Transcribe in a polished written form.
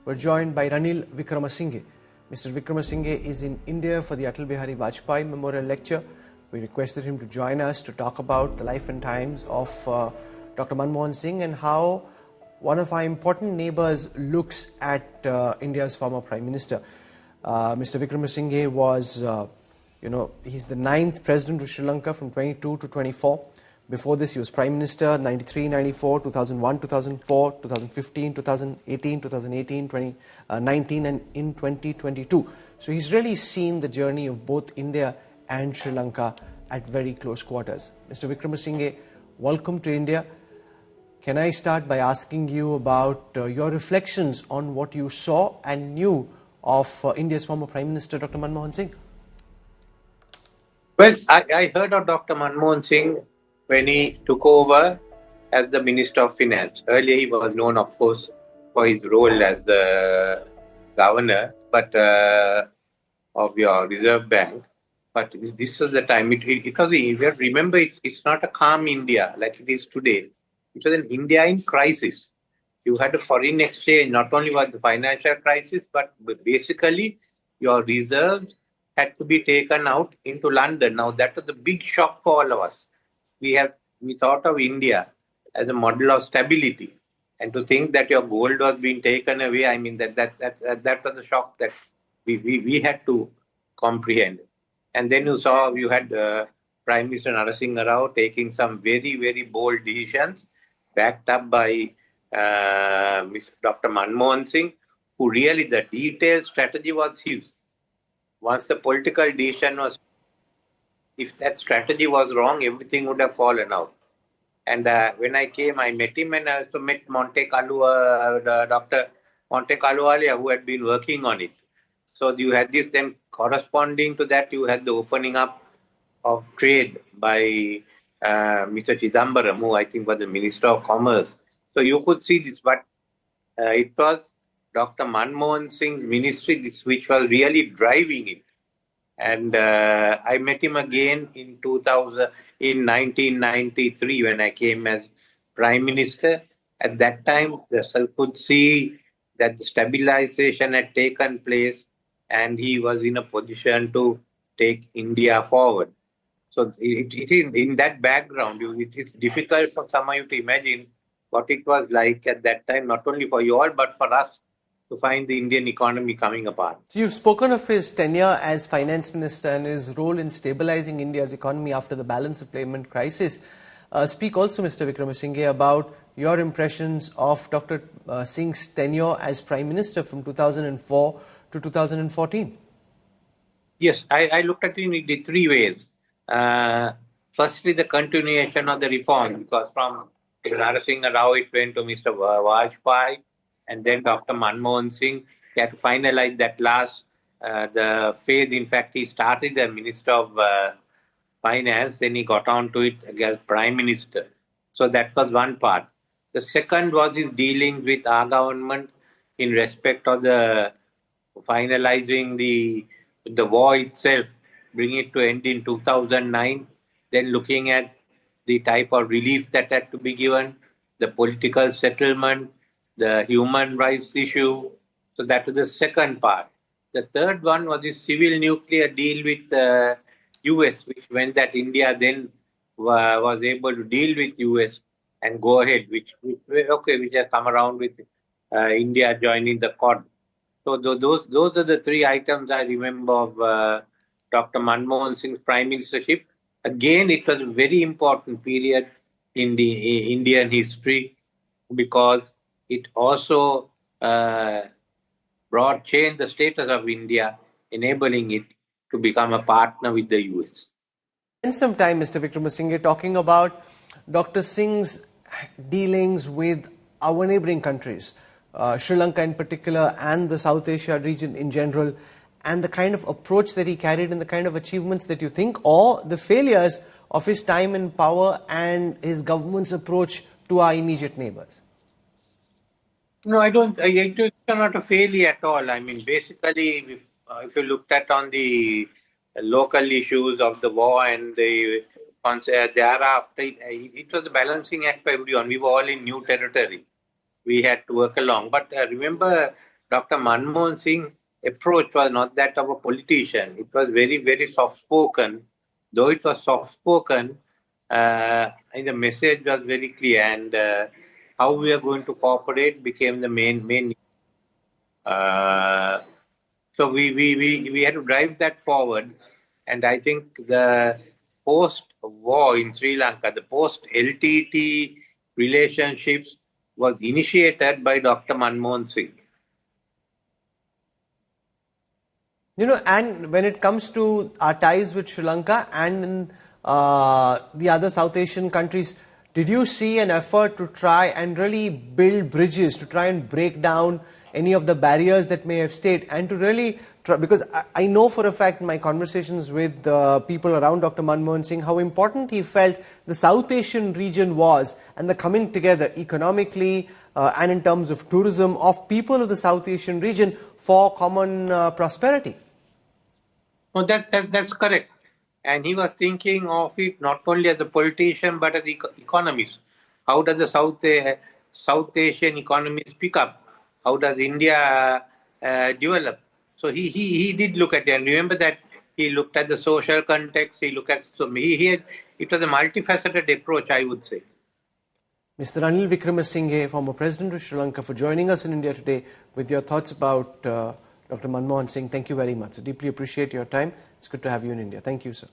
we're joined by Ranil Wickremesinghe. Mr. Wickremesinghe is in India for the Atal Bihari Vajpayee Memorial Lecture. We requested him to join us to talk about the life and times of Dr. Manmohan Singh and how one of our important neighbors looks at India's former Prime Minister. Mr. Wickremesinghe was, he's the 9th President of Sri Lanka from 22 to 24. Before this, he was Prime Minister 93, 94, 2001, 2004, 2015, 2018, 2018, 2019 and in 2022. So he's really seen the journey of both India and Sri Lanka at very close quarters. Mr. Wickremesinghe, welcome to India. Can I start by asking you about your reflections on what you saw and knew of India's former Prime Minister, Dr. Manmohan Singh? Well, I heard of Dr. Manmohan Singh when he took over as the Minister of Finance. Earlier, he was known, of course, for his role as the governor of your Reserve Bank. But this was the time. It was, remember, it's not a calm India like it is today. It was an India in crisis. You had a foreign exchange. Not only was the financial crisis, but basically your reserves had to be taken out into London. Now, that was a big shock for all of us. We thought of India as a model of stability, and to think that your gold was being taken away, I mean that was a shock that we had to comprehend. And then you had Prime Minister Narasimha Rao taking some very, very bold decisions, backed up by Dr. Manmohan Singh, who really the detailed strategy was his. Once the political decision was, if that strategy was wrong, everything would have fallen out. And when I came, I met him, and I also met Dr. Monte Carlo, who had been working on it. So you had this, then corresponding to that, you had the opening up of trade by Mr. Chidambaram, who I think was the Minister of Commerce. So you could see this, but it was Dr. Manmohan Singh's ministry which was really driving it. And I met him again in 1993 when I came as Prime Minister. At that time, the Sir could see that the stabilization had taken place and he was in a position to take India forward. So it is in that background, it is difficult for some of you to imagine what it was like at that time, not only for you all, but for us, to find the Indian economy coming apart. So you've spoken of his tenure as finance minister and his role in stabilizing India's economy after the balance of payment crisis. Speak also, Mr. Wickremesinghe, about your impressions of Dr. Singh's tenure as Prime Minister from 2004 to 2014. Yes, I looked at it in 3 ways. Firstly, the continuation of the reform, because from Narasimha Rao it went to Mr. Vajpayee, and then Dr. Manmohan Singh. He had to finalize that last the phase. In fact, he started as Minister of Finance, then he got on to it as Prime Minister. So that was one part. The second was his dealings with our government in respect of the finalizing the war itself, bringing it to end in 2009, then looking at the type of relief that had to be given, the political settlement, the human rights issue. So that was the second part. The third one was the civil nuclear deal with the US, which meant that India then was able to deal with US and go ahead, which has come around with India joining the Quad. So those are the 3 items I remember of Dr. Manmohan Singh's Prime Ministership. Again, it was a very important period in the Indian history because it also changed the status of India, enabling it to become a partner with the US. Spend some time, Mr. Wickremesinghe, talking about Dr. Singh's dealings with our neighboring countries, Sri Lanka in particular and the South Asia region in general, and the kind of approach that he carried and the kind of achievements that you think, or the failures of his time in power and his government's approach to our immediate neighbors. No, I don't. It's not a failure at all. I mean, basically, if you looked at on the local issues of the war and the thereafter, it was a balancing act for everyone. We were all in new territory. We had to work along. But remember, Dr. Manmohan Singh approach was not that of a politician. It was very, very soft-spoken. Though it was soft-spoken, and the message was very clear, and how we are going to cooperate became the main. So we had to drive that forward, and I think the post-war in Sri Lanka, the post-LTT relationships was initiated by Dr. Manmohan Singh. And when it comes to our ties with Sri Lanka and the other South Asian countries, did you see an effort to try and really build bridges, to try and break down any of the barriers that may have stayed, and to really try, because I know for a fact in my conversations with people around Dr. Manmohan Singh how important he felt the South Asian region was, and the coming together economically and in terms of tourism of people of the South Asian region for common prosperity. No, that's correct. And he was thinking of it not only as a politician but as economist. How does the South Asian economies pick up? How does India develop? So he did look at it. And remember that he looked at the social context. He looked at it was a multifaceted approach, I would say. Mr. Ranil Wickremesinghe, former President of Sri Lanka, for joining us in India today with your thoughts about Dr. Manmohan Singh. Thank you very much. I deeply appreciate your time. It's good to have you in India. Thank you, sir.